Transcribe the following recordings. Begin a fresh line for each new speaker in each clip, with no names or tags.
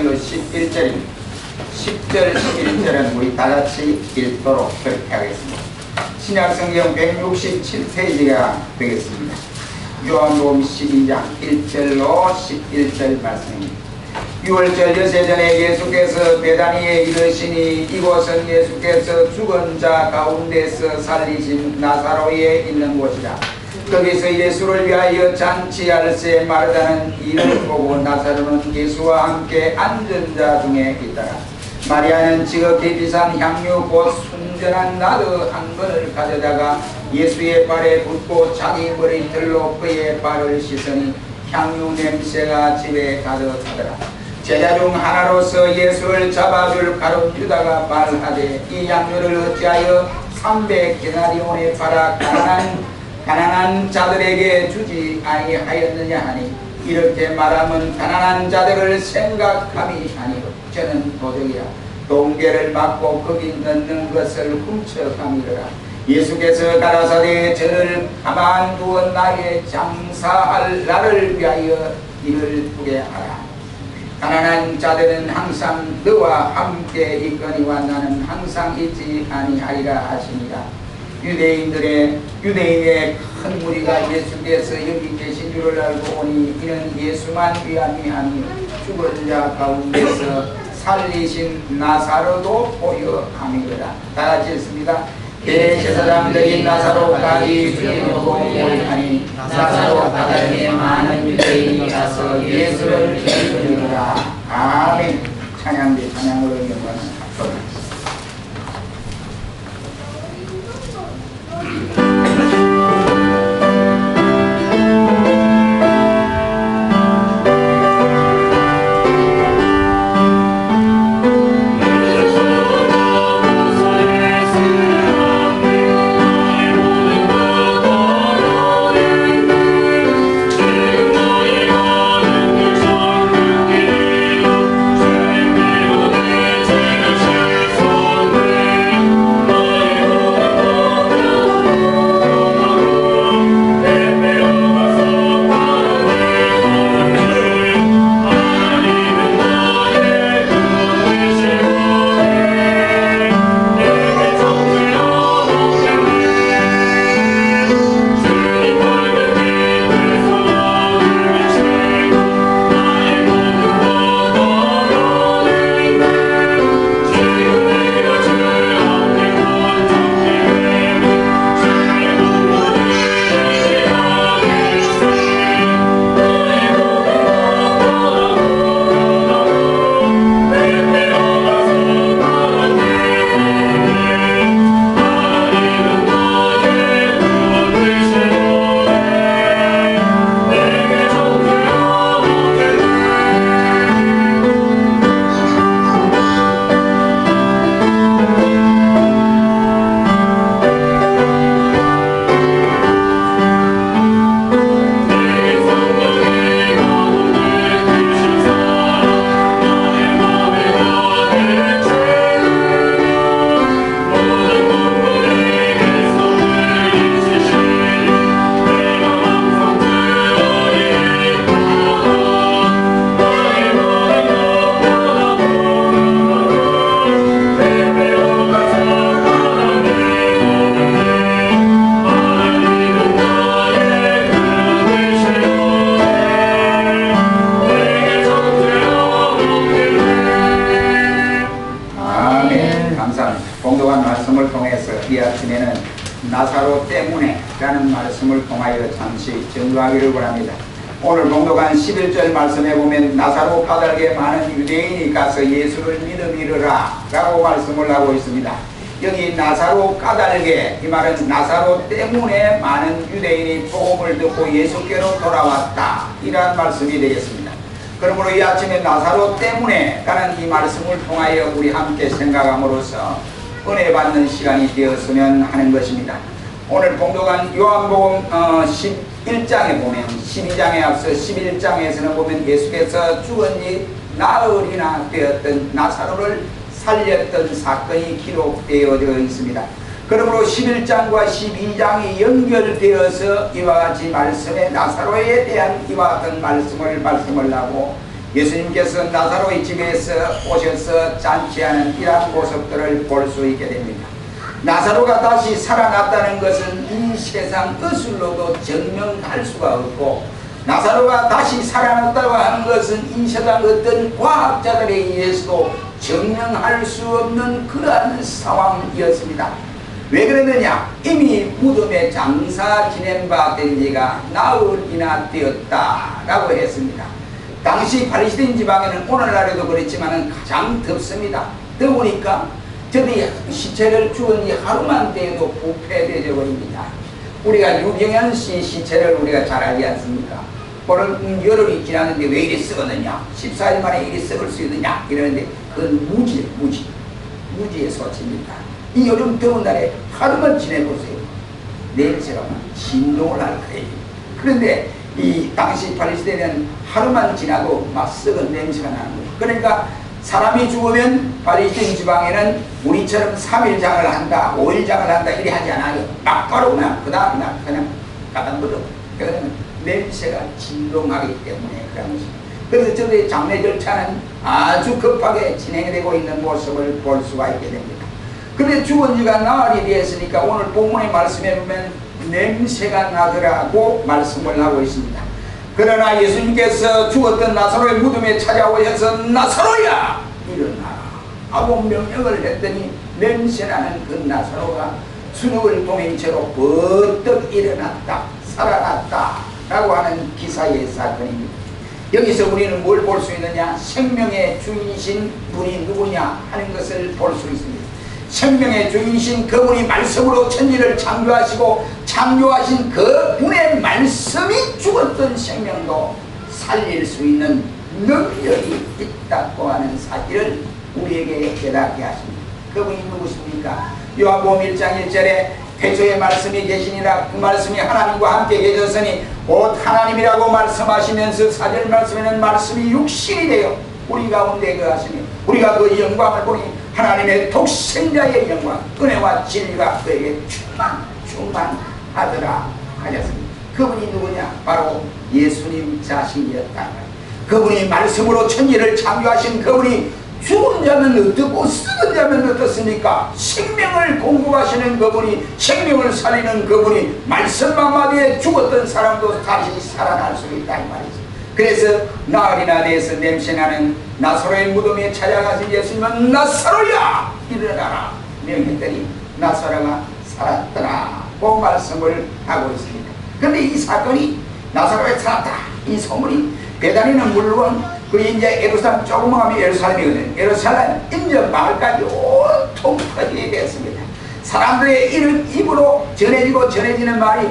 요한계시록은 11절입니다. 10절, 11절은 우리 다같이 읽도록 그렇게 하겠습니다. 신약성경 167페이지가 되겠습니다. 요한복음 12장 1절로 11절 말씀입니다. 6월절 여세전에 예수께서 베다니에 이르시니 이곳은 예수께서 죽은 자 가운데서 살리신 나사로에 있는 곳이라. 거기서 예수를 위하여 잔치할세 마르다는 이를 보고 나사로는 예수와 함께 앉은 자 중에 있더라. 마리아는 지극히 비싼 향유 곧 순전한 나드 한 번을 가져다가 예수의 발에 붓고 자기 머리털로 그의 발을 씻으니 향유 냄새가 집에 가득하더라. 제자 중 하나로서 예수를 잡아줄 가룟 유다가 말하되 이 향유를 어찌하여 300데나리온에 팔아 가난한 자들에게 주지 아니하였느냐 하니 이렇게 말하면 가난한 자들을 생각함이 아니요 저는 도적이라 동계를 막고 거기 넣는 것을 훔쳐감이더라. 예수께서 가라사대 저를 가만두어 나의 장사할 나를 위하여 이를 두게 하라. 가난한 자들은 항상 너와 함께 있거니와 나는 항상 있지 아니하리라 하시니라. 유대인의 큰 무리가 예수께서 여기 계신 줄을 알고 오니 이는 예수만 위함이 아니요 죽은 자 가운데서 살리신 나사로도 보여함이더라. 다같이 했습니다. 대제사장적인 나사로까지 주님을 보고하니 나사로 가다에 많은 유대인이 가서 예수를 믿으리라. 아멘. 찬양대 찬양으로 영광을 받도록. 나사로 때문에 라는 말씀을 통하여 잠시 정리하기를 바랍니다. 오늘 봉독한 11절 말씀에 보면 나사로 까닭에 많은 유대인이 가서 예수를 믿음이르라 라고 말씀을 하고 있습니다. 여기 나사로 까닭에, 이 말은 나사로 때문에 많은 유대인이 복음을 듣고 예수께로 돌아왔다 이러한 말씀이 되겠습니다. 그러므로 이 아침에 나사로 때문에 라는 이 말씀을 통하여 우리 함께 생각함으로써 은혜 받는 시간이 되었으면 하는 것입니다. 오늘 봉독한 요한복음 11장에 보면 12장에 앞서 11장에서는 보면 예수께서 죽은 지 나흘이나 되었던 나사로를 살렸던 사건이 기록되어져 있습니다. 그러므로 11장과 12장이 연결되어서 이와 같이 말씀에 나사로에 대한 이와 같은 말씀을 하고 예수님께서 나사로의 집에서 오셔서 잔치하는 이러한 모습들을 볼 수 있게 됩니다. 나사로가 다시 살아났다는 것은 이 세상 의술로도 증명할 수가 없고, 나사로가 다시 살아났다고 하는 것은 이 세상 어떤 과학자들에 의해서도 증명할 수 없는 그러한 상황이었습니다. 왜 그러느냐? 이미 무덤에 장사 지낸 바 된 지가 나흘이나 되었다라고 했습니다. 당시 팔레스타인 지방에는 오늘날에도 그렇지만 가장 덥습니다. 더우니까 저들이 시체를 죽은 지 하루만 돼도 부패되어 버립니다. 우리가 유경현 씨 시체를 우리가 잘 알지 않습니까? 오늘 열흘이 지났는데 왜 이리 썩었느냐? 14일 만에 이리 썩을 수 있느냐? 이러는데 그건 무지의 소치입니다. 이 여름 더운 날에 하루만 지내보세요. 냄새가 막 진동을 할 거예요. 그런데 이 당시 팔레스타인은 하루만 지나도 막 썩은 냄새가 나는 거예요. 그러니까 사람이 죽으면 팔레스타인 지방에는 우리처럼 3일장을 한다, 5일장을 한다 이래 하지 않아요. 막 바로 그 다음날 그냥 갖다 묻어. 그러면 냄새가 진동하기 때문에 그런 것입니다. 그래서 저들의 장례 절차는 아주 급하게 진행되고 있는 모습을 볼 수가 있게 됩니다. 그런데 죽은 지가 나흘이 되었으니까 오늘 본문의 말씀에 보면 냄새가 나더라고 말씀을 하고 있습니다. 그러나 예수님께서 죽었던 나사로의 무덤에 찾아오셔서 나사로야 일어나라 하고 명령을 했더니 냄새나는 그 나사로가 수륙을 동인 채로 버떡 일어났다, 살아났다 라고 하는 기사의 사건입니다. 여기서 우리는 뭘 볼 수 있느냐? 생명의 주인이신 분이 누구냐 하는 것을 볼 수 있습니다. 생명의 주인이신 그분이 말씀으로 천지를 창조하시고 창조하신 그분의 말씀이 죽었던 생명도 살릴 수 있는 능력이 있다고 하는 사실을 우리에게 깨닫게 하십니다. 그분이 누구십니까? 요한복음 1장 1절에 태초에 말씀이 계시니라 그 말씀이 하나님과 함께 계셨으니 곧 하나님이라고 말씀하시면서 4절 말씀에는 말씀이 육신이 되어 우리 가운데 거하시며 우리가 그 영광을 보니 하나님의 독생자의 영광 은혜와 진리가 그에게 충만하더라 하셨습니다. 그분이 누구냐? 바로 예수님 자신이었다. 그분이 말씀으로 천지를 창조하신 그분이 죽은 자면 어떻고 쓰는 자면 어떻습니까? 생명을 공급하시는 그분이, 생명을 살리는 그분이 말씀 한마디에 죽었던 사람도 다시 살아날 수 있다 이 말이죠. 그래서 나흘이나 돼서 냄새나는 나사로의 무덤에 찾아가신 예수님은 나사로야 일어나라 명했더니 나사로가 살았더라 고 말씀을 하고 있습니다. 그런데 이 사건이 나사로가 살았다 이 소문이 베다니는 물론 그 이제 예루살렘 조그마한 예루살렘이거든요. 예루살렘 인접 마을까지 온통 퍼지게 되었습니다. 사람들의 입으로 전해지는 말이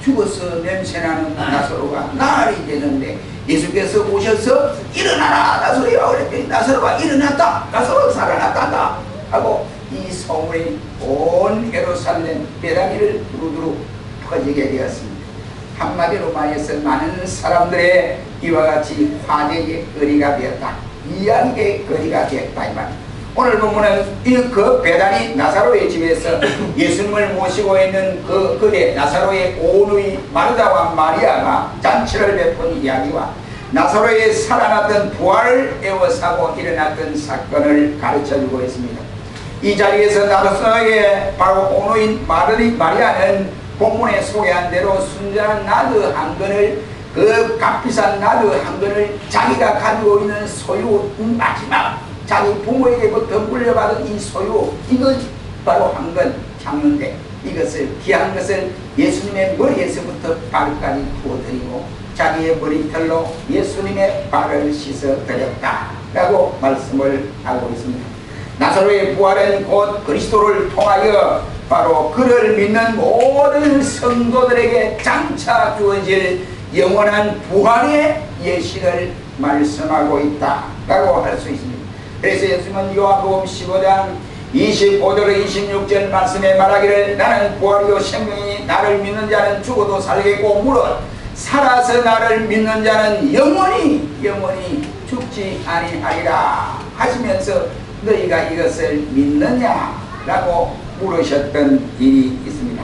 죽어서 냄새나는 나사로가 나흘이 되는데 예수께서 오셔서 일어나라 나사로야 그랬더니 나사로가 일어났다 나사로 살아났다 하고 이 소문이 온 예루살렘 베다니를 두루두루 퍼지게 되었습니다. 한마디로 말해서 많은 사람들의 이와 같이 화제의 거리가 되었다, 이야기의 거리가 되었다 이 말입니다. 오늘 보면은 그 베다니 나사로의 집에서 예수님을 모시고 있는 그 거리에 나사로의 오누이 마르다와 마리아가 잔치를 베푼 이야기와 나사로의 살아났던 부활을 애워싸고 일어났던 사건을 가르쳐주고 있습니다. 이 자리에서 나사로의 바로 오누인 마리아는 본문에 소개한 대로 순전한 나드 한 건을 그 값비싼 나드 한 건을 자기가 가지고 있는 소유 마지막 자기 부모에게부터 물려받은 이 소유 이것 바로 한 건 향유인데 이것을 귀한 것을 예수님의 머리에서부터 발까지 부어드리고 자기의 머리털로 예수님의 발을 씻어드렸다 라고 말씀을 하고 있습니다. 나사로의 부활은 곧 그리스도를 통하여 바로 그를 믿는 모든 성도들에게 장차 주어질 영원한 부활의 예식을 말씀하고 있다 라고 할 수 있습니다. 그래서 예수님은 요한복음 15장 25절 26절 말씀에 말하기를 나는 부활이요 생명이니 나를 믿는 자는 죽어도 살겠고 무릇 살아서 나를 믿는 자는 영원히 죽지 아니하리라 하시면서 너희가 이것을 믿느냐라고 물으셨던 일이 있습니다.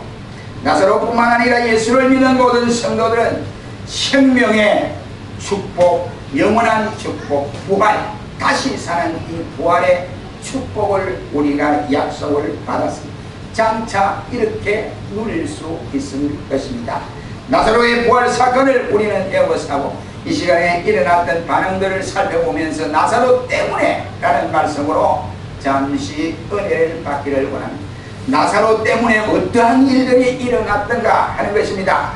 나사로뿐만 아니라 예수를 믿는 모든 성도들은 생명의 축복, 영원한 축복, 부활, 다시 사는 이 부활의 축복을 우리가 약속을 받았습니다. 장차 이렇게 누릴 수 있을 것입니다. 나사로의 부활 사건을 우리는 에워싸고 이 시간에 일어났던 반응들을 살펴보면서 나사로 때문에 라는 말씀으로 잠시 은혜를 받기를 원합니다. 나사로 때문에 어떠한 일들이 일어났던가 하는 것입니다.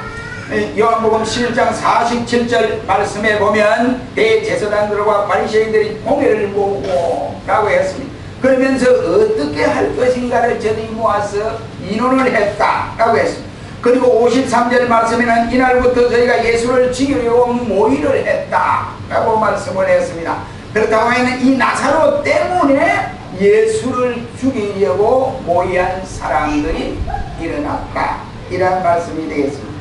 요한복음 11장 47절 말씀에 보면 대제사장들과 바리새인들이 공회를 모으고 라고 했습니다. 그러면서 어떻게 할 것인가를 저들이 모아서 인원을 했다 라고 했습니다. 그리고 53절 말씀에는 이날부터 저희가 예수를 죽이려고 모의를 했다 라고 말씀을 했습니다. 그렇다고 하면 이 나사로 때문에 예수를 죽이려고 모의한 사람들이 일어났다 이런 말씀이 되겠습니다.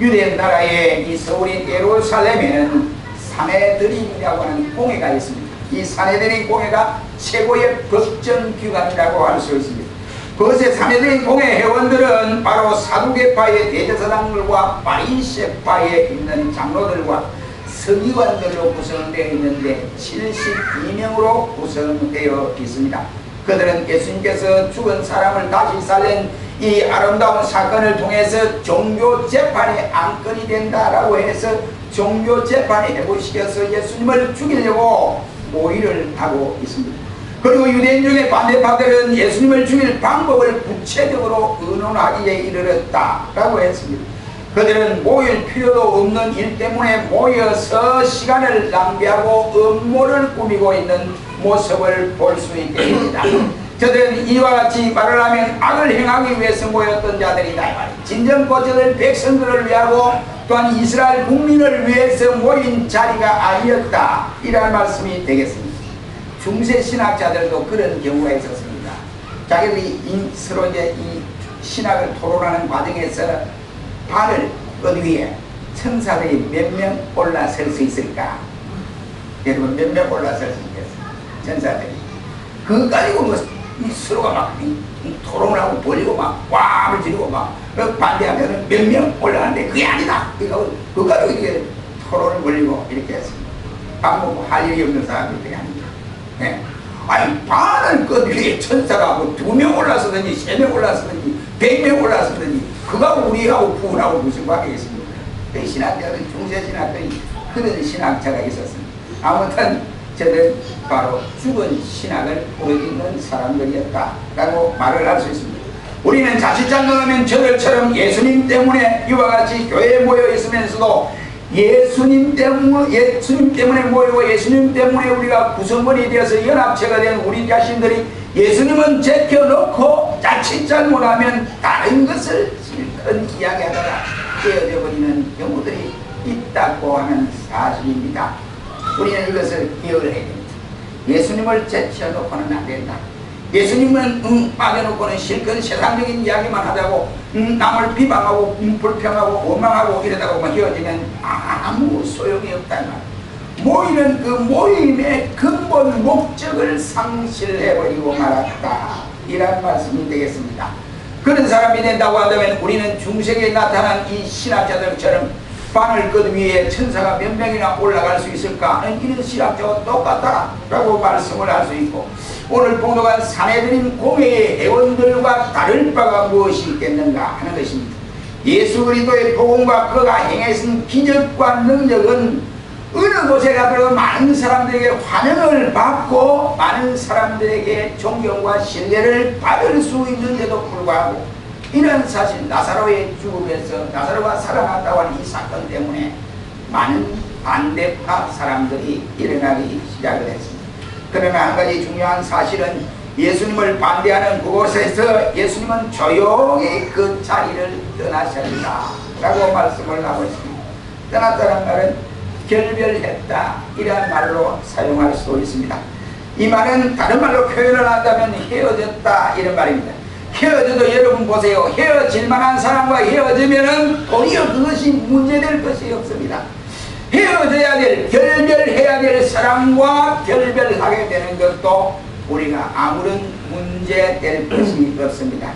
유대 나라의 이 서울인 예루살렘에는 산헤드림이라고 하는 공회가 있습니다. 이 산헤드림 공회가 최고의 법정기관이라고 할 수 있습니다. 그것의 산헤드림 공회 회원들은 바로 사두개파의 대제사장들과 바리새파에 있는 장로들과 서기관들로 구성되어 있는데 72명으로 구성되어 있습니다. 그들은 예수님께서 죽은 사람을 다시 살린 이 아름다운 사건을 통해서 종교재판의 안건이 된다라고 해서 종교재판에 해부시켜서 예수님을 죽이려고 모의를 하고 있습니다. 그리고 유대인 중에 반대파들은 예수님을 죽일 방법을 구체적으로 의논하기에 이르렀다라고 했습니다. 그들은 모일 필요도 없는 일 때문에 모여서 시간을 낭비하고 음모를 꾸미고 있는 모습을 볼 수 있게 됩니다. 저들은 이와 같이 말을 하면 악을 행하기 위해서 모였던 자들이다. 진정고쳐질 백성들을 위하고 또한 이스라엘 국민을 위해서 모인 자리가 아니었다 이런 말씀이 되겠습니다. 중세 신학자들도 그런 경우가 있었습니다. 자기들이 서로 이제 이 신학을 토론하는 과정에서 바늘 끝 위에 천사들이 몇 명 올라설 수 있을까? 여러분 몇 명 올라설 수 있겠어요? 천사들이 그거 가지고 뭐 서로가 막 토론을 하고 벌리고 막 와를 지르고 막 반대하면 몇 명 올라가는데 그게 아니다. 그거 가지고 이렇게 토론을 벌리고 이렇게 했습니다. 밥 먹고 할 일이 없는 사람들이 아닙니다. 네. 아니 바늘 끝 위에 천사가 뭐 2명 올라서든지 3명 올라서든지 100명 올라서든지 그거하고 우리하고 부은하고 무슨 관계가 있습니까? 그 신학자들 중세 신학들이 그런 신학자가 있었습니다. 아무튼 저들 바로 죽은 신학을 보여주는 사람들이었다라고 말을 할 수 있습니다. 우리는 자칫 잘못하면 저들처럼 예수님 때문에 이와 같이 교회에 모여 있으면서도 예수님 때문에 모이고 예수님 때문에 우리가 구성원이 되어서 연합체가 된 우리 자신들이 예수님은 제껴놓고 자칫 잘못하면 다른 것을 실컷 이야기하다가 깨어져 버리는 경우들이 있다고 하는 사실입니다. 우리는 이것을 기억을 해야 됩니다. 예수님을 제쳐놓고는 안 된다. 예수님은 빠져놓고는 실컷 세상적인 이야기만 하자고 남을 비방하고 불평하고 원망하고 이러다가 헤어지면 아무 소용이 없다는 말. 모이는 그 모임의 근본 목적을 상실해버리고 말았다 이란 말씀이 되겠습니다. 그런 사람이 된다고 한다면 우리는 중세기에 나타난 이 신학자들처럼 바늘 끝 위에 천사가 몇 명이나 올라갈 수 있을까 하는 이런 신학자와 똑같다 라고 말씀을 할 수 있고, 오늘 봉독한 산헤드림 공회의 회원들과 다를 바가 무엇이 있겠는가 하는 것입니다. 예수 그리스도의 복음과 그가 행하신 기적과 능력은 어느 곳에 가더라도 많은 사람들에게 환영을 받고 많은 사람들에게 존경과 신뢰를 받을 수 있는데도 불구하고 이런 사실, 나사로의 죽음에서 나사로가 살아났다고 하는 이 사건 때문에 많은 반대파 사람들이 일어나기 시작을 했습니다. 그러나 한 가지 중요한 사실은 예수님을 반대하는 그곳에서 예수님은 조용히 그 자리를 떠나셨다 라고 말씀을 하고 있습니다. 떠났다는 말은 결별했다 이런 말로 사용할 수 있습니다. 이 말은 다른 말로 표현을 한다면 헤어졌다 이런 말입니다. 헤어져도 여러분 보세요. 헤어질 만한 사람과 헤어지면은 도리어 그것이 문제될 것이 없습니다. 헤어져야 될, 결별해야 될 사람과 결별하게 되는 것도 우리가 아무런 문제될 것이 없습니다.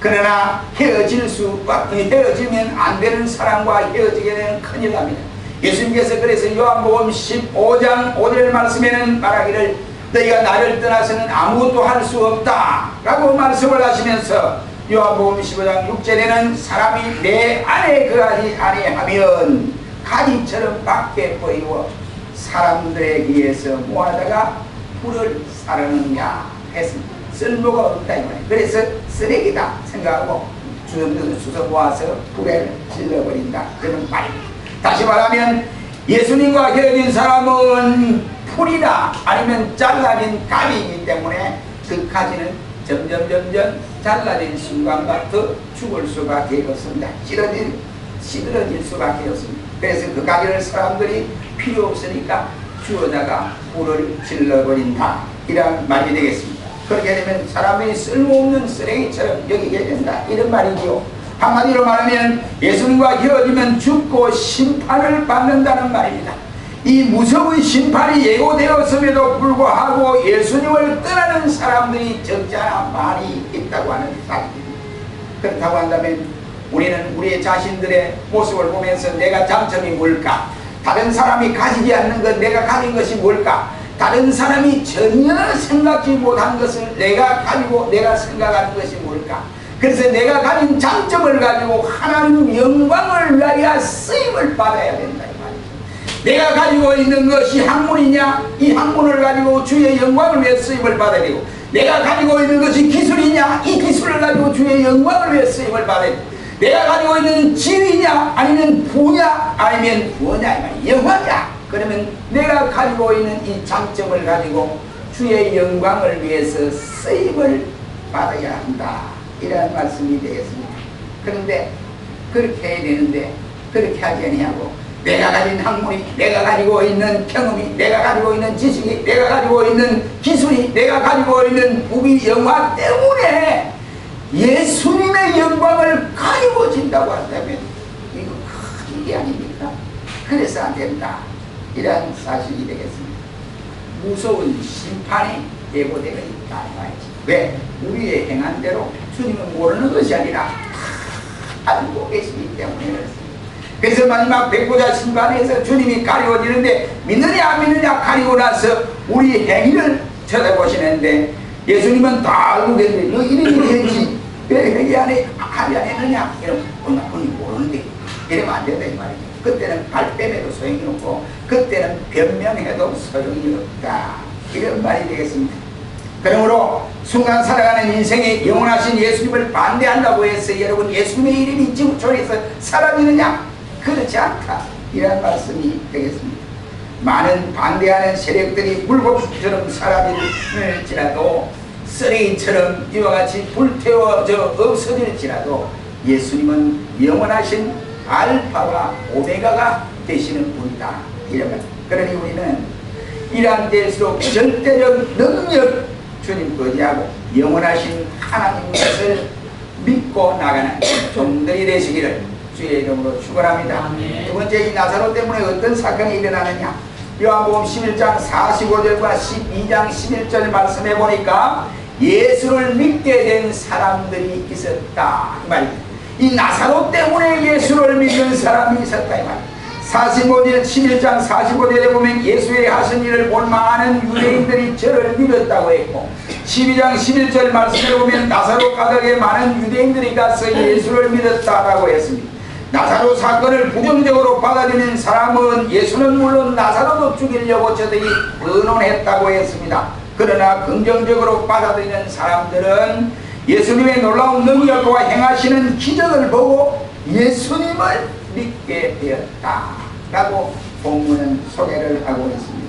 그러나 헤어지면 안 되는 사람과 헤어지게 되면 큰일 납니다. 예수님께서 그래서 요한복음 15장 5절 말씀에는 말하기를 너희가 나를 떠나서는 아무것도 할 수 없다 라고 말씀을 하시면서 요한복음 15장 6절에는 사람이 내 안에 거하지 아니하면 가지처럼 밖에 버리고 사람들에 의해서 모아다가 불을 사르느냐 했습니다. 쓸모가 없다 이 말이에요. 그래서 쓰레기다 생각하고 주섬주섬 모아서 불에 질러버린다 그런 말입니다. 다시 말하면 예수님과 헤어진 사람은 풀이나 아니면 잘라진 가지이기 때문에 그 가지는 점점 잘라진 순간부터 죽을 수밖에 없습니다. 시들어질 수밖에 없습니다. 그래서 그 가지를 사람들이 필요 없으니까 주워다가 불을 질러버린다 이런 말이 되겠습니다. 그렇게 되면 사람이 쓸모없는 쓰레기처럼 여기게 된다 이런 말이지요. 한마디로 말하면 예수님과 헤어지면 죽고 심판을 받는다는 말입니다. 이 무서운 심판이 예고되었음에도 불구하고 예수님을 떠나는 사람들이 적지 않아 많이 있다고 하는 사실입니다. 그렇다고 한다면 우리는 우리 자신들의 모습을 보면서 내가 장점이 뭘까? 다른 사람이 가지지 않는 것 내가 가진 것이 뭘까? 다른 사람이 전혀 생각지 못한 것을 내가 가지고 내가 생각하는 것이 뭘까? 그래서 내가 가진 장점을 가지고 하나님 영광을 위하여 쓰임을 받아야 된다 이 말이죠. 내가 가지고 있는 것이 학문이냐? 이 학문을 가지고 주의 영광을 위해 쓰임을 받아야 되고, 내가 가지고 있는 것이 기술이냐? 이 기술을 가지고 주의 영광을 위해 쓰임을 받아야 되고, 내가 가지고 있는 지위냐? 아니면 부냐? 아니면 뭐냐? 영화냐? 그러면 내가 가지고 있는 이 장점을 가지고 주의 영광을 위해서 쓰임을 받아야 한다 이런 말씀이 되겠습니다. 그런데 그렇게 해야 되는데 그렇게 하지 아니하고 내가 가진 학문이, 내가 가지고 있는 경험이, 내가 가지고 있는 지식이, 내가 가지고 있는 기술이, 내가 가지고 있는 부비 영화 때문에 예수님의 영광을 가지고 진다고 한다면 이거 큰 일이 아닙니까? 그래서 안 된다 이런 사실이 되겠습니다. 무서운 심판이 예고되어 있다 말이지. 왜? 우리의 행한 대로 주님은 모르는 것이 아니라 다 알고 계시기 때문에 그렇습니다. 그래서 마지막 백보자 심판에서 주님이 가리워지는데 믿느냐 안 믿느냐 가리고 나서 우리 행위를 쳐다보시는데 예수님은 다 알고 계시는데 너 이런 일 했지 왜 회개 안 했느냐 이러면 언니 모르는데 이러면 안 된다 이 말이죠. 그때는 발뺌해도 소용이 없고 그때는 변명해도 소용이 없다 이런 말이 되겠습니다. 그러므로 순간 살아가는 인생에 영원하신 예수님을 반대한다고 해서 여러분 예수님의 이름이 지구촌에서 사라지느냐? 그렇지 않다 이런 말씀이 되겠습니다. 많은 반대하는 세력들이 물고기처럼 사라질지라도 쓰레기처럼 이와 같이 불태워져 없어질지라도 예수님은 영원하신 알파와 오메가가 되시는 분이다 이런 말. 그러니 우리는 이러한 때일수록 절대적 능력 주님 거지하고 영원하신 하나님 것을 믿고 나가는 종들이 되시기를 주의 이름으로 축원합니다. 두 번째, 이 나사로 때문에 어떤 사건이 일어나느냐? 요한복음 11장 45절과 12장 11절 말씀해 보니까 예수를 믿게 된 사람들이 있었다 이 말입니다. 이 나사로 때문에 예수를 믿는 사람이 있었다 이 말입니다. 45절 11장 45절에 보면 예수의 하신 일을 본 많은 유대인들이 저를 믿었다고 했고 12장 11절 말씀에 보면 나사로 가덕에 많은 유대인들이 가서 예수를 믿었다라고 했습니다. 나사로 사건을 부정적으로 받아들이는 사람은 예수는 물론 나사로도 죽이려고 저들이 의논했다고 했습니다. 그러나 긍정적으로 받아들이는 사람들은 예수님의 놀라운 능력과 행하시는 기적을 보고 예수님을 믿게 되었다 라고 본문은 소개를 하고 있습니다.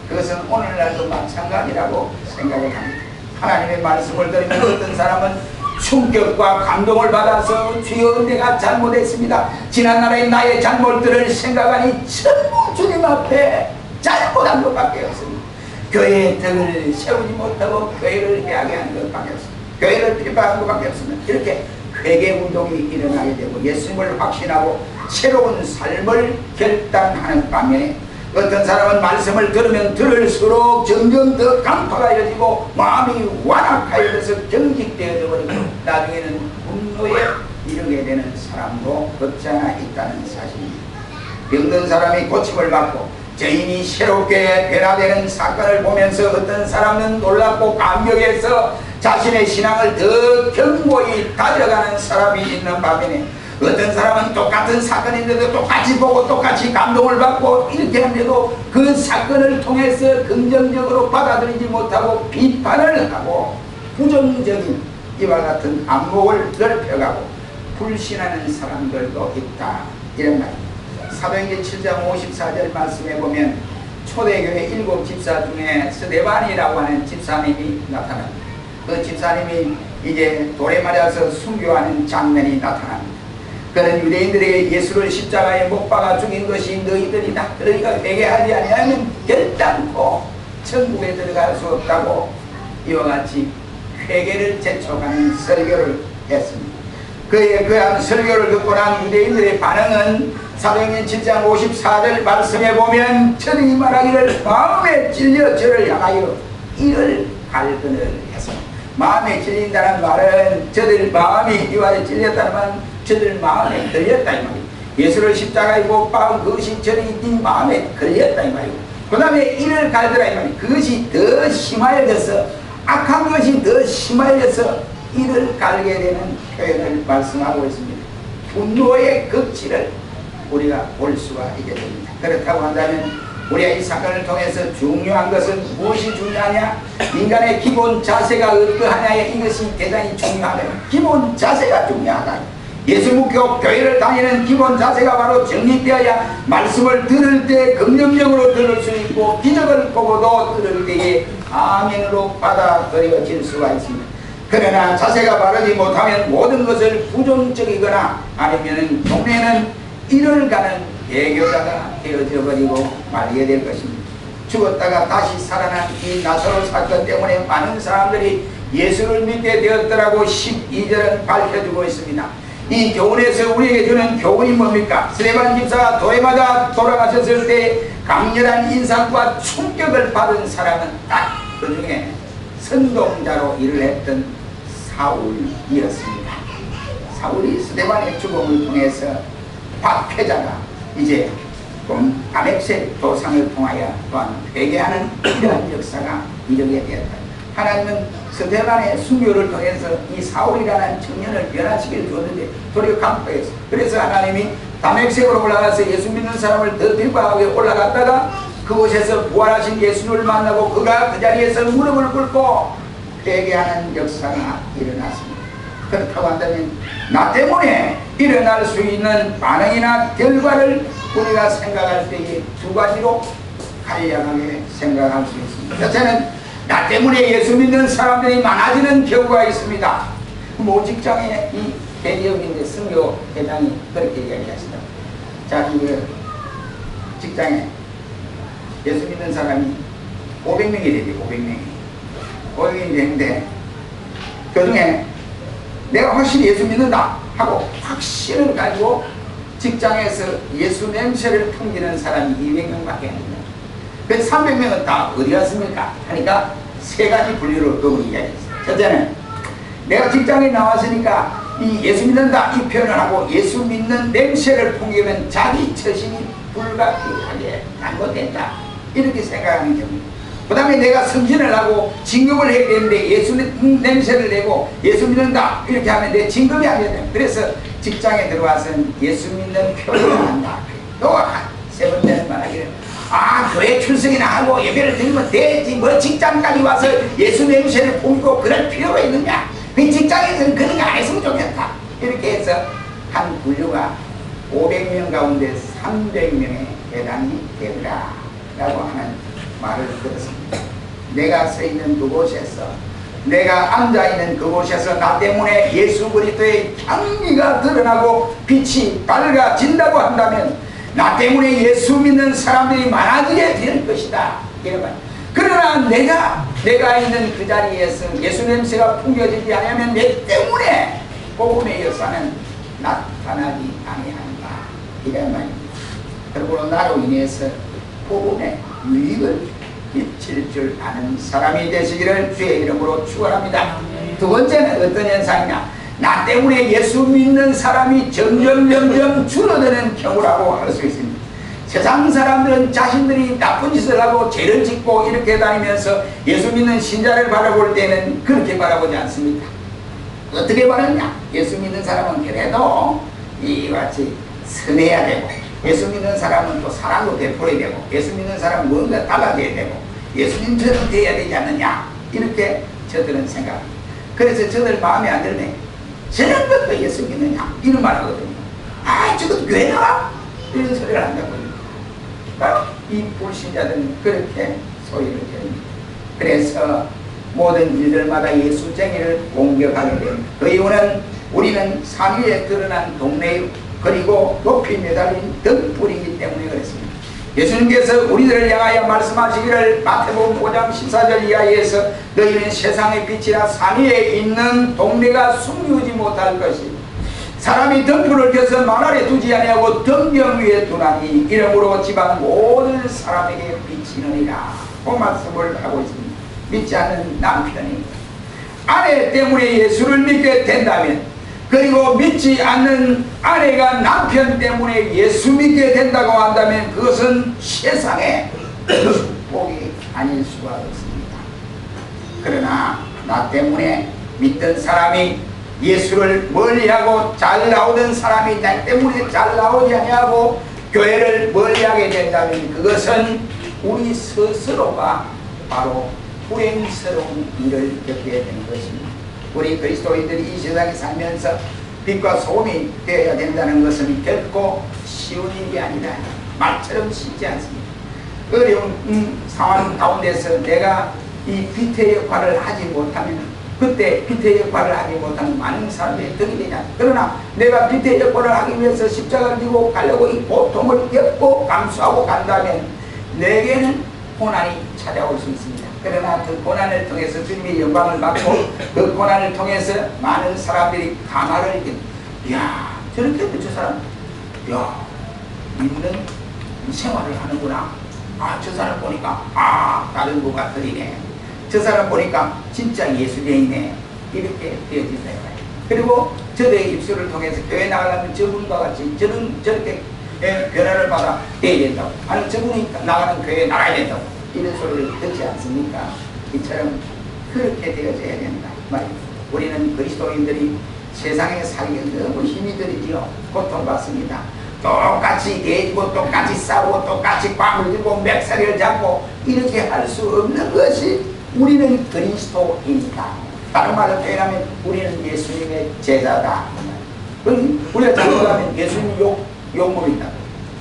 그것은 오늘날도 마찬가지라고 생각을 합니다. 하나님의 말씀을 들으면 어떤 사람은 충격과 감동을 받아서 주여 내가 잘못했습니다. 지난날의 나의 잘못들을 생각하니 전부 주님 앞에 잘못한 것밖에 없습니다. 교회의 덕을 세우지 못하고 교회를 해하게 하는 것밖에 없습니다. 교회를 비판하는 것밖에 없습니다. 이렇게 회개운동이 일어나게 되고 예수님을 확신하고 새로운 삶을 결단하는 반면에 어떤 사람은 말씀을 들으면 들을수록 점점 더 강파가 이어지고 마음이 완악하여져서 경직되어져 버리고 나중에는 분노에 이르게 되는 사람도 없지 않아 있다는 사실입니다. 병든 사람이 고침을 받고 죄인이 새롭게 변화되는 사건을 보면서 어떤 사람은 놀랍고 감격해서 자신의 신앙을 더 견고히 다져가는 사람이 있는 반면에 어떤 사람은 똑같은 사건인데도 똑같이 보고 똑같이 감동을 받고 이렇게 하는데도 그 사건을 통해서 긍정적으로 받아들이지 못하고 비판을 하고 부정적인 이와 같은 안목을 넓혀가고 불신하는 사람들도 있다, 이런 말입니다. 사도행전 7장 54절 말씀에 보면 초대교회 7 집사 중에 스데반이라고 하는 집사님이 나타납니다. 그 집사님이 이제 돌에 맞아서 순교하는 장면이 나타납니다. 그는 유대인들에게 예수를 십자가에 못 박아 죽인 것이 너희가 회개하지 아니하면 결단코 천국에 들어갈 수 없다고 이와 같이 회개를 재촉하는 설교를 했습니다. 그의 그한 설교를 듣고 난 유대인들의 반응은 사도행전 7장 54절 말씀에 보면 저들이 말하기를 마음에 찔려 저를 향하여 이를 갈근을 해서, 마음에 찔린다는 말은 저들 마음이 이와에 찔렸다는 말은 저들 마음에 걸렸다 이 말이에요. 예수를 십자가에 못 박은 그것이 저들이 네 마음에 걸렸다 이 말이에요. 그 다음에 이를 갈더라 이 말이에요. 그것이 더 심하여져서, 악한 것이 더 심하여져서 이를 갈게 되는 표현을 말씀하고 있습니다. 분노의 극치를 우리가 볼 수가 있게 됩니다. 그렇다고 한다면 우리가 이 사건을 통해서 중요한 것은 무엇이 중요하냐? 인간의 기본 자세가 어떠하냐에 이것이 대단히 중요하다. 기본 자세가 중요하다. 예수 묵교 교회를 다니는 기본 자세가 바로 정립되어야 말씀을 들을 때 긍정적으로 들을 수 있고 기적을 보고도 들을 때에 아멘으로 받아들여질 수가 있습니다. 그러나 자세가 바르지 못하면 모든 것을 부정적이거나 아니면 동네는 이를 가는 배교자가 되어져 버리고 말게 될 것입니다. 죽었다가 다시 살아난 이 나사로 사건 때문에 많은 사람들이 예수를 믿게 되었더라고 12절은 밝혀주고 있습니다. 이 교훈에서 우리에게 주는 교훈이 뭡니까? 스데반 집사가 돌에 맞아 돌아가셨을 때 강렬한 인상과 충격을 받은 사람은 딱 그 중에 선동자로 일을 했던 사울이었습니다. 사울이 스데반의 죽음을 통해서 박해자가 이제 아멕셀 도상을 통하여 또한 회개하는 이러한 역사가 이루게 되었다. 하나님은 스데반의 순교를 통해서 이 사울이라는 청년을 변화시켜 주었는데 도리어 강포했어. 그래서 하나님이 다멕색으로 올라가서 예수 믿는 사람을 더 들과하게 올라갔다가 그곳에서 부활하신 예수를 만나고 그가 그 자리에서 무릎을 꿇고 회개하는 역사가 일어났습니다. 그렇다고 한다면 나 때문에 일어날 수 있는 반응이나 결과를 우리가 생각할 때에 두 가지로 간략하게 생각할 수 있습니다. 첫째는 나 때문에 예수 믿는 사람들이 많아지는 경우가 있습니다. 모 직장에 이 대기업인데 승교 회장이 그렇게 이야기하시다. 자, 그 직장에 예수 믿는 사람이 500명이 되지. 500명이 되는데 그 중에 내가 확실히 예수 믿는다 하고 확신을 가지고 직장에서 예수 냄새를 풍기는 사람이 200명밖에 안 됩니다. 그래서 300명은 다 어디 갔습니까? 하니까 세 가지 분류로 그분이 이야기했어요. 첫째는 내가 직장에 나왔으니까 이 예수 믿는다 이 표현을 하고 예수 믿는 냄새를 풍기면 자기 처신이 불가피하게 잘못된다 이렇게 생각하는 경우입니다. 그 다음에 내가 승진을 하고 진급을 해야 되는데 예수 냄새를 내고 예수 믿는다 이렇게 하면 내 진급이 안 된다. 그래서 직장에 들어와서는 예수 믿는 표현을 한다. 또 세 번째는 말하기를 교회 출석이나 하고 예배를 드리면 되지 뭐 직장까지 와서 예수 냄새를 풍기고 그럴 필요가 있느냐. 그 직장에서는 그런 거 안 했으면 좋겠다. 이렇게 해서 한 분류가 500명 가운데 300명에 해당이 되더라 라고 하는 말을 들었습니다. 내가 서 있는 그곳에서 내가 앉아있는 그곳에서 나 때문에 예수 그리스도의 향기가 드러나고 빛이 밝아진다고 한다면 나 때문에 예수 믿는 사람들이 많아지게 될 것이다 이런 말. 그러나 내가 있는 그 자리에서 예수 냄새가 풍겨지지 않으면 내 때문에 복음의 역사는 나타나지 아니한다 이런 말입니다. 그리고 나로 인해서 복음의 유익을 미칠 줄 아는 사람이 되시기를 주의 이름으로 축원합니다. 두 번째는 어떤 현상이냐? 나 때문에 예수 믿는 사람이 점점 줄어드는 경우라고 할 수 있습니다. 세상 사람들은 자신들이 나쁜 짓을 하고 죄를 짓고 이렇게 다니면서 예수 믿는 신자를 바라볼 때는 그렇게 바라보지 않습니다. 어떻게 바라냐? 예수 믿는 사람은 그래도 이와 같이 선해야 되고, 예수 믿는 사람은 또 사랑도 베풀어야 되고, 예수 믿는 사람은 뭔가 달라져야 되고, 예수님처럼 돼야 되지 않느냐, 이렇게 저들은 생각합니다. 그래서 저들 마음에 안 드네. 저런 것도 예수 믿느냐, 이런 말 하거든요. 아, 저것도 교회 나와? 이런 소리를 한다고요. 이 불신자들은 그렇게 소리를 지릅니다. 그래서 모든 일들마다 예수쟁이를 공격하게 됩니다. 그 이유는 우리는 산 위에 드러난 동네, 그리고 높이 매달린 등불이기 때문에 그렇습니다. 예수님께서 우리들을 향하여 말씀하시기를 마태복음 5장 14절 이하에서 너희는 세상의 빛이라 산 위에 있는 동네가 숨기우지 못할 것이, 사람이 등불을 켜서 만 아래 두지 아니하고 등경 위에 두나니 이러므로 집안 모든 사람에게 비치느니라. 그 말씀을 하고 있습니다. 믿지 않는 남편이 아내 때문에 예수를 믿게 된다면, 그리고 믿지 않는 아내가 남편 때문에 예수 믿게 된다고 한다면 그것은 세상의 축복이 아닐 수가 없습니다. 그러나 나 때문에 믿던 사람이 예수를 멀리하고 잘 나오던 사람이 나 때문에 잘 나오지 아니하고 교회를 멀리하게 된다면 그것은 우리 스스로가 바로 불행스러운 일을 겪게 되는 것입니다. 우리 그리스도인들이 이 세상에 살면서 빛과 소금이 되어야 된다는 것은 결코 쉬운 일이 아니다. 말처럼 쉽지 않습니다. 어려운 상황 가운데서 내가 이 빛의 역할을 하지 못하면, 그때 빛의 역할을 하지 못하면 많은 사람들이 덕이 되냐. 그러나 내가 빛의 역할을 하기 위해서 십자가를 지고 가려고 이 고통을 겪고 감수하고 간다면 내게는 고난이 찾아올 수 있습니다. 그러나 그 고난을 통해서 주님의 영광을 받고 그 고난을 통해서 많은 사람들이 감화를 느낀, 이야, 저렇게 저 사람, 야, 믿는 생활을 하는구나. 아, 저 사람 보니까, 아, 다른 것과 틀리네. 저 사람 보니까 진짜 예수쟁이네. 이렇게 되어진다. 그리고 저들의 입술을 통해서 교회 나가려면 저분과 같이 저렇게 변화를 받아 돼야 된다고. 아니, 저분이 나가는 교회에 나가야 된다고. 이런 소리를 듣지 않습니까? 이처럼 그렇게 되어져야 된다 말입니다. 우리는 그리스도인들이 세상에 살기 너무 힘이 들이지요. 고통받습니다. 똑같이 대지고 똑같이 싸우고 똑같이 꽉을 들고 맥살을 잡고 이렇게 할 수 없는 것이 우리는 그리스도입니다. 다른 말로 표현하면 우리는 예수님의 제자다. 우리가 잘못하면 예수님 욕먹이다.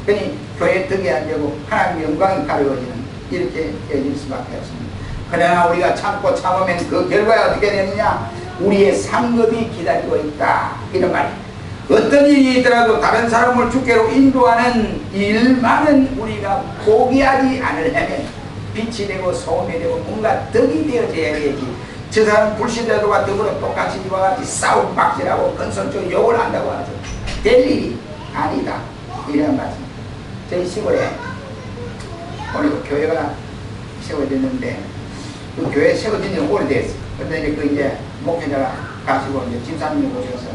그러니 교회 덕에 안 되고 하나님의 영광이 가려워지는, 이렇게 되어질 수밖에 없습니다. 그러나 우리가 참고 참으면 그 결과가 어떻게 되느냐? 우리의 상급이 기다리고 있다. 이런 말입니다. 어떤 일이 있더라도 다른 사람을 주께로 인도하는 일만은 우리가 포기하지 않으려면 빛이 되고 소금이 되고 뭔가 덕이 되어져야 되지. 저 사람 불신자들과 더불어 똑같이 이와 같이 싸움 박질하고 건설적 욕을 한다고 하죠. 될 일이 아니다. 이런 말씀. 저희 시골에 오늘 교회가 세워졌는데 그 교회 세워진 지는 오래됐어. 근데 이제 목회자가 가시고 이제 집사님이 오셔서,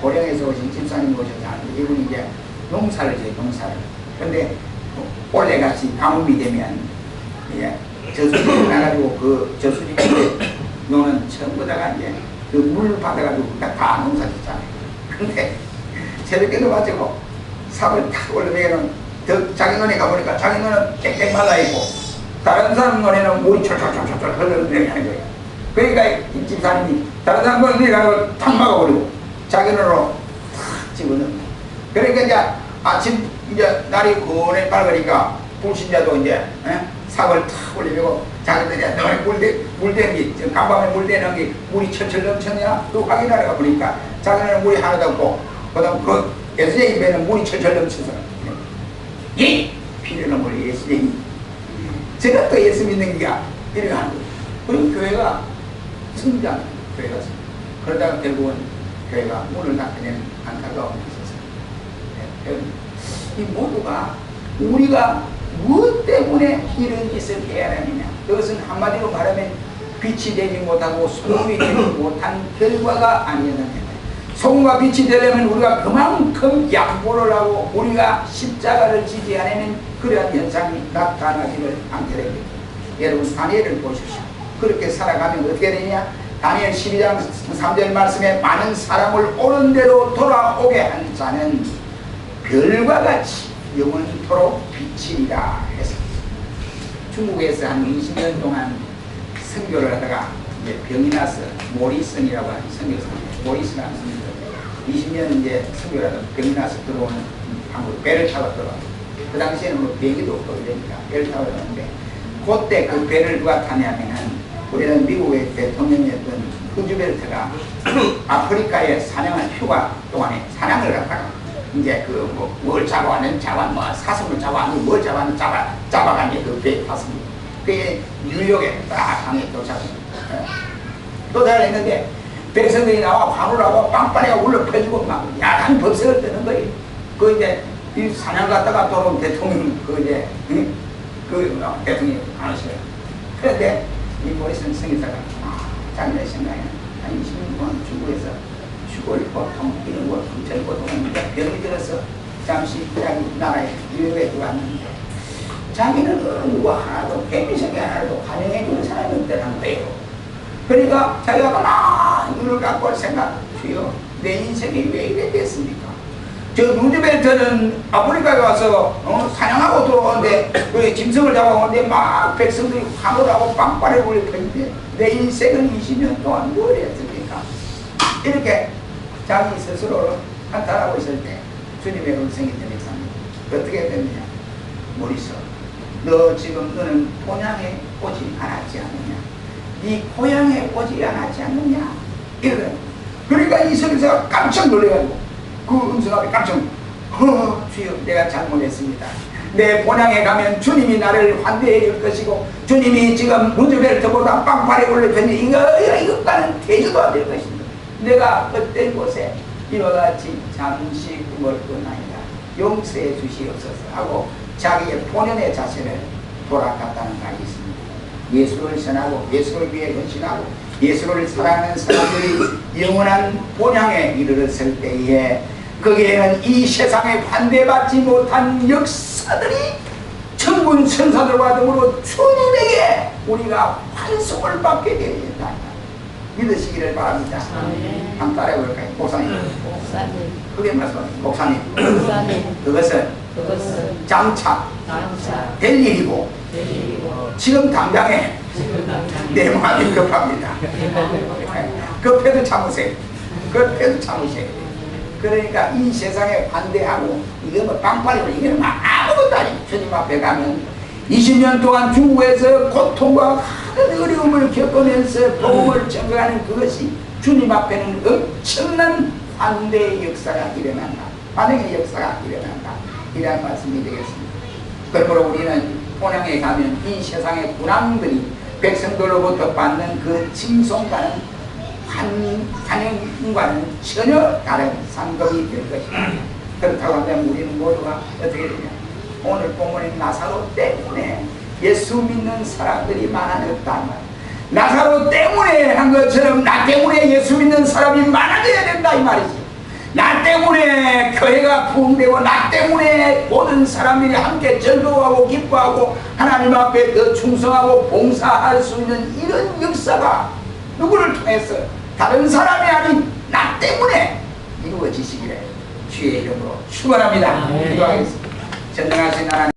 고령에서 오신 집사님이 오셔서 하는데 이분이 이제 농사를 지어요. 농사를. 근데 올해같이 가뭄이 되면 이제 저수지를 나가지고 그 저수지 노는 전부 다가 이제 그 물 받아가지고 다 농사 짓잖아요. 근데 새벽에도 가지고 삽을 탁 올려내면 자기 눈에 가보니까 자기 눈은 땡땡 말라있고 다른 사람 눈에는 물이 철철철철 흘러내리는 거예요. 그러니까 이 집사님이 다른 사람 눈에 내려가고 탁 막아버리고 자기 눈으로 탁 집어넣는 거예요. 그러니까 이제 아침 이제 날이 고온에 밝으니까 불신자도 이제 삽을 탁 올리고 자기들이 너네 물대는 게, 간밤에 물대는 게 물이 철철 넘쳤냐? 또 확인하려고 보니까 자기는 물이 하나도 없고, 그 다음 그 예수의 입에는 물이 철철 넘쳐서 예! 필요는 물 예수쟁이. 제가 또 예수 믿는 게야. 이렇게 하는 거예요. 그리고 교회가 성장, 교회가 성장. 그러다가 결국은 교회가 문을 닫게 되는 안타까움이 있었어요. 이 모두가 우리가 무엇 때문에 이런 짓을 해야 하느냐. 그것은 한마디로 말하면 빛이 되지 못하고 소금이 되지 못한 결과가 아니었느냐. 소금과 빛이 되려면 우리가 그만큼 양보를 하고 우리가 십자가를 지지 않으면 그러한 현상이 나타나지를 않게 됩니다. 여러분 다니엘을 보십시오. 그렇게 살아가면 어떻게 되냐? 다니엘 12장 3절 말씀에 많은 사람을 옳은 대로 돌아오게 한 자는 별과 같이 영원토록 비치리라 해서 중국에서 한 20년 동안 선교를 하다가 이제 병이 나서 모리슨이라고 하는 선교사입니다. 모리슨이라는 선교사 20년 이제 선교를 하다가 병이 나서 들어오는 한국 배를 타고 들어와요. 그 당시에는 뭐 비행기도 없고 그러니까 배를 타고 들어오는데 그때 그 배를 누가 타냐면은 우리는 미국의 대통령이었던 루즈벨트가 아프리카에 사냥한 휴가 동안에 사냥을 갔다가 이제 그 뭘 잡아왔는 뭐 사슴을 잡아왔는 뭘 잡아왔는 잡아가니 그 배에 탔습니다. 그게 뉴욕에 딱 항해 도착했습니다. 도착했는데 백성들이 나와 환호하고 빵빠레가 울려 퍼지고 막 야단 법석을 뜨는 거예요. 그 이제 이 사냥 갔다가 돌아온 대통령 그 이제 그 대통령이 안 오시고요. 그런데 이 모리슨 성의사가 자기네 생각에 한 20년 동안 중국에서 죽을 고통 이런 거 경찰 고통은 병이 들어서 잠시 자기 나라에 뉴욕에 들어왔는데 자기는 누구 하나도 백미생이 하나도 환영해 주는 사람이 없다는 거예요. 그러니까 자기가 가만히 눈을 감고 생각 주여 내 인생이 왜 이래 됐습니까? 저 루즈벨트는 아프리카에 와서 사냥하고 들어오는데 그 짐승을 잡아오는데 막 백성들이 환호를 하고 빵빠레 울렸는데 내 인생은 20년 동안 뭘 했습니까? 이렇게 자기 스스로를 한탄하고 있을 때 주님의 음성이 들렸습니다. 어떻게 됐느냐? 모리서 너 지금 너는 본향에 오지 않았지 않느냐? 네 고향에 오지 않았지 않느냐? 이러더라고요. 그러니까 이 선교사가 깜짝 놀래가지고 그 음성 앞에 깜짝 주여 내가 잘못했습니다. 내 본향에 가면 주님이 나를 환대해 줄 것이고 주님이 지금 루즈벨트보다 빵빠레 올려줬니 이것과는 대조도 안 될 것입니다. 내가 어떤 곳에 이와 같이 잠시 꿈을 꾼나이다 용서해 주시옵소서 하고 자기의 본연의 자세를 돌아갔다는 말이 있습니다. 예수를 전하고 예수를 위해 헌신하고 예수를 사랑하는 사람들이 영원한 본향에 이르렀을 때에 거기에는 이 세상에 환대받지 못한 역사들이 천군 천사들과 더불어 주님에게 우리가 환송을 받게 되었다. 믿으시기를 바랍니다. 한번 따라해볼까요? 목사님. 그게 말씀하세요. 목사님. 그것은 장차 될 일이고 지금 당장에 내 마음이 급합니다. 급해도 참으세요. 급해도 참으세요. 그러니까 이 세상에 반대하고 이거 뭐 빵빠리고 이게 막 아무것도 아니고 주님 앞에 가면 20년 동안 중국에서 고통과 큰 어려움을 겪으면서 복음을 전가하는 그것이 주님 앞에는 엄청난 환대의 역사가 일어난다. 환영의 역사가 일어난다. 이런 말씀이 되겠습니다. 그러므로 우리는 본향에 가면 이 세상의 군왕들이 백성들로부터 받는 그 칭송과는 환영과는 전혀 다른 상급이 될 것이다. 그렇다고 하면 우리는 모두가 어떻게 되냐? 오늘 본문의 나사로 때문에 예수 믿는 사람들이 많아졌다. 나사로 때문에 한 것처럼 나 때문에 예수 믿는 사람이 많아져야 된다 이 말이지. 나 때문에 교회가 부흥되고 나 때문에 모든 사람들이 함께 즐거워하고 기뻐하고 하나님 앞에 더 충성하고 봉사할 수 있는 이런 역사가 누구를 통해서 다른 사람이 아닌 나 때문에 이루어지시기를 주의 이름으로 축원합니다. 기도하겠습니다. 전능하신 하나님